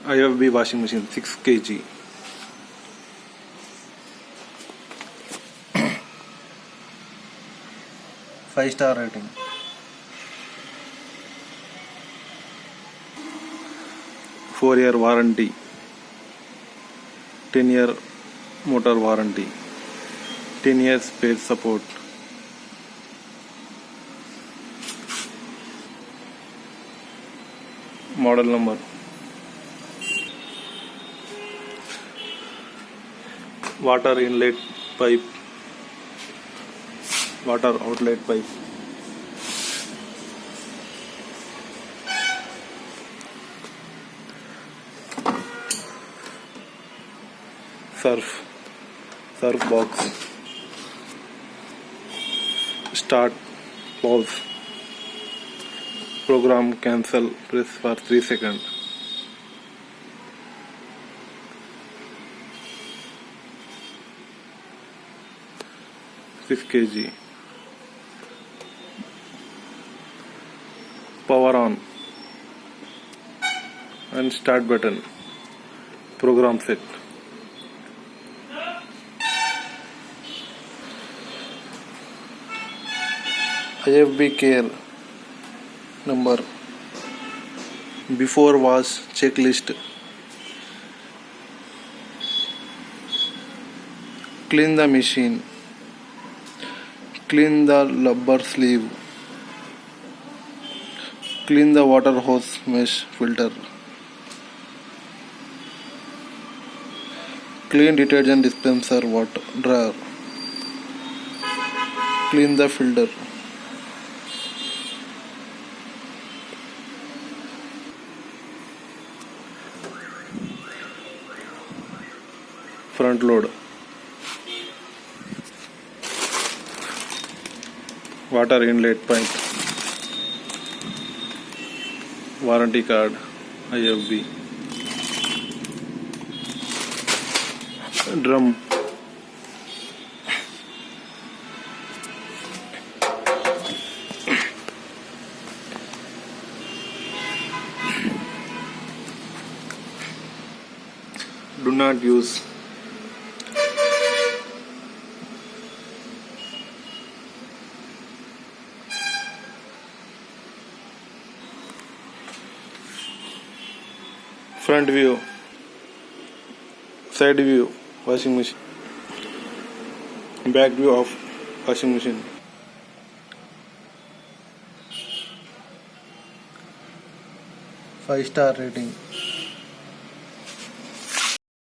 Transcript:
IFB washing machine 6 kg. Five-star rating. Four-year warranty. 10-year motor warranty. 10 years spare support. Model number. Water inlet pipe. Water outlet pipe. Surf box. Start, pause. Program cancel, press for 3 seconds. Six kg. Power on and start button. Program set. IFB care number. Before wash checklist. Clean the machine. Clean the rubber sleeve. Clean the water hose mesh filter. Clean detergent dispenser water dryer. Clean the filter. Front load. Water inlet pipe. Warranty card. IFB. Drum. Do not use. Front view, side view, washing machine, back view of washing machine. Five-star rating.